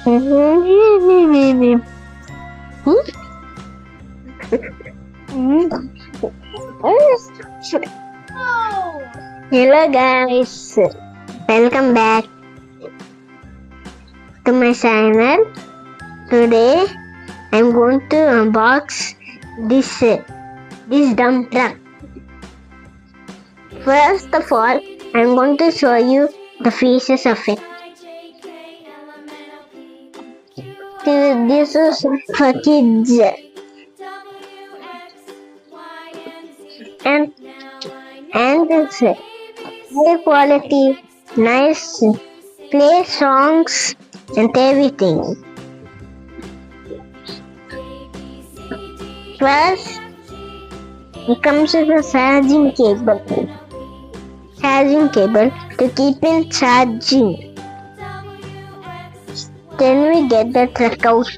Hello guys, welcome back to my channel. Today I'm going to unbox this dump truck. First of all, I'm going to show you the features of it. This is for kids and it's high quality, nice, play songs and everything. Plus, it comes with a charging cable to keep in charging. Then we get the truck out.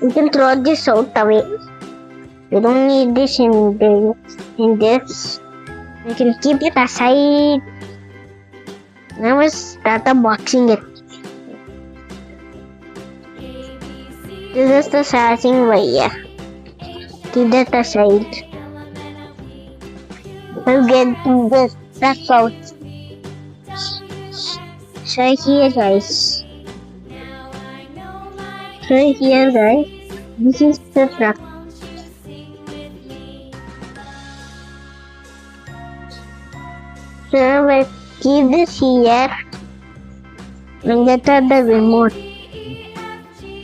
You can throw this out away. You don't need this in this. You can keep it aside. Now let's start unboxing it. This is the charging wire. Keep that aside. We'll get this truck out. So here guys. This is the truck. So we'll keep this here and get out the remote.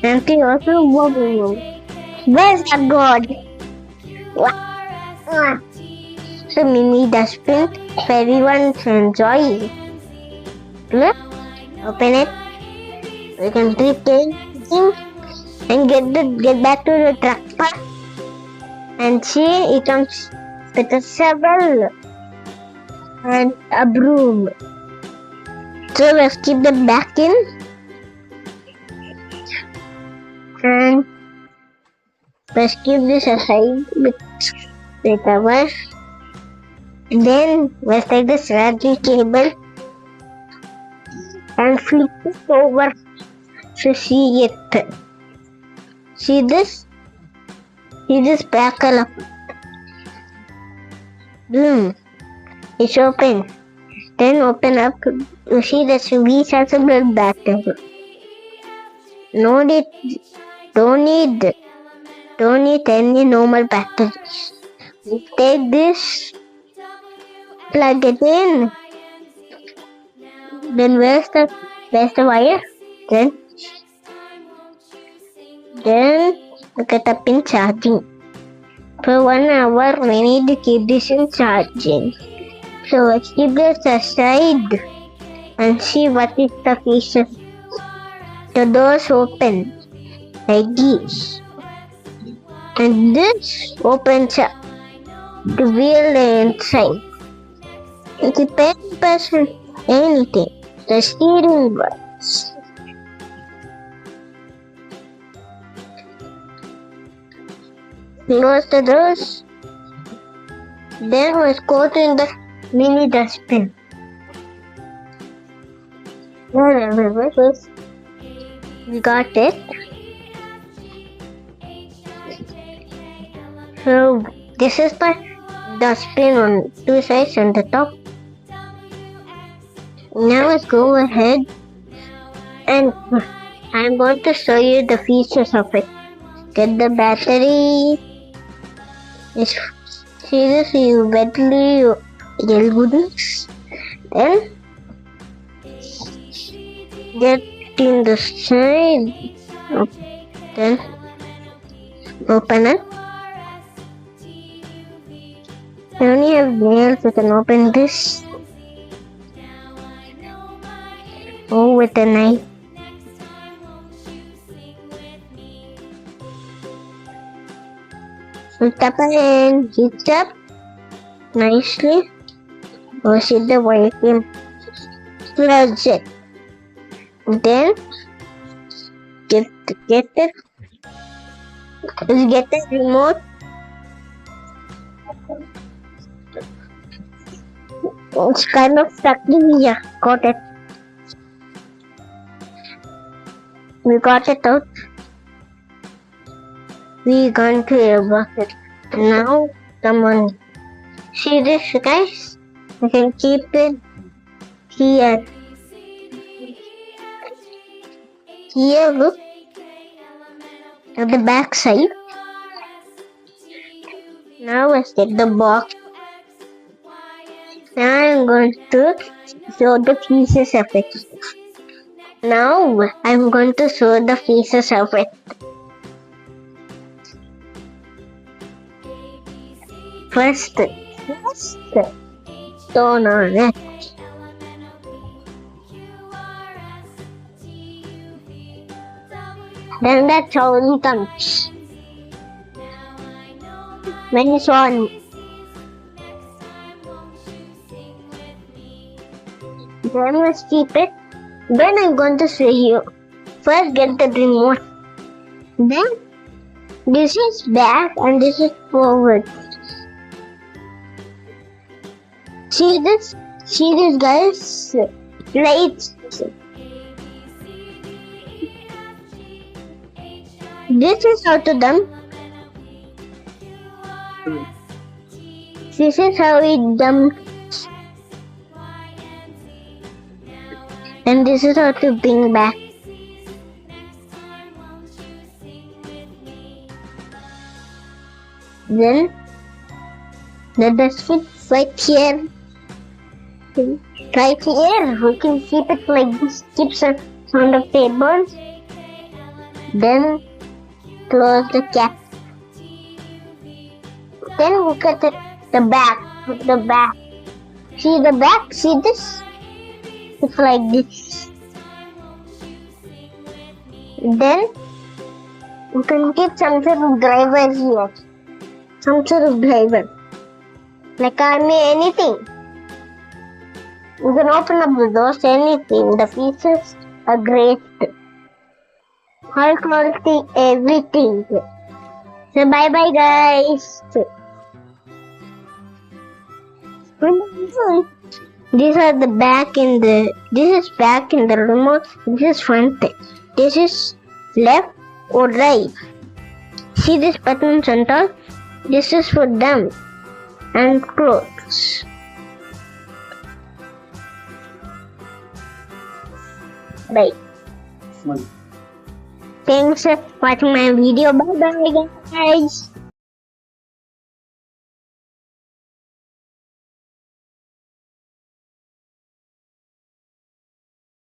And we also move remote. Where's the god? So mini dustbin for everyone to enjoy. Look, open it. We can flip anything and get back to the truck park. And see, it comes with a shovel and a broom. So let's keep them back in. And let's keep this aside with the cover. Then let's take the charging cable and flip it over to see it. See this? See this black color? Boom. It's open. Then open up. You see the rechargeable battery. Don't need any normal batteries. You take this, plug it in. Then where's the wire? Then get up in charging. For 1 hour, we need to keep this in charging. So let's keep this aside and see what is the feature. The doors open like this, and this opens up to wheel inside. You can press anything. The steering works. Close the doors. Then let's go to the mini dustbin. We got it. So this is the dustbin on 2 sides and the top. Now let's go ahead and I'm going to show you the features of it. Get the battery. See this, you battery yellow goodies. Then get in the side. Then open it. I only have nails. You can open this. Oh, with a knife. Tap and heat up nicely. Or see the vacuum. Close it. Then get the remote It's kind of stuck. Yeah, got it. We got it out. We gone to a bucket. Now the money. See this, guys? We can keep it here. Here, look at the back side. Now let's take the box. Now I'm going to show the pieces of it. Now I'm going to show the pieces of it. First, stone on it. Then that's how it comes. When it's on, then let's keep it. Then I'm going to show you. First, get the remote. Then this is back and this is forward. See this, guys? Lights. This is how to done. This is how it done. And this is how to bring back. Then the dustbin right here. Right here, we can keep it like this. Keep some on the table. Then close the cap. Then look at the back. The back. See the back? See this? It's like this. Then you can keep some sort of driver here. Some sort of driver. Like army, anything. You can open up the doors, anything. The pieces are great. High quality, everything. So bye bye guys. These are the back in the. This is back in the remote. This is front. This is left or right. See this buttons on top? This is for them and clothes. Bye. Thanks for watching my video. Bye bye guys.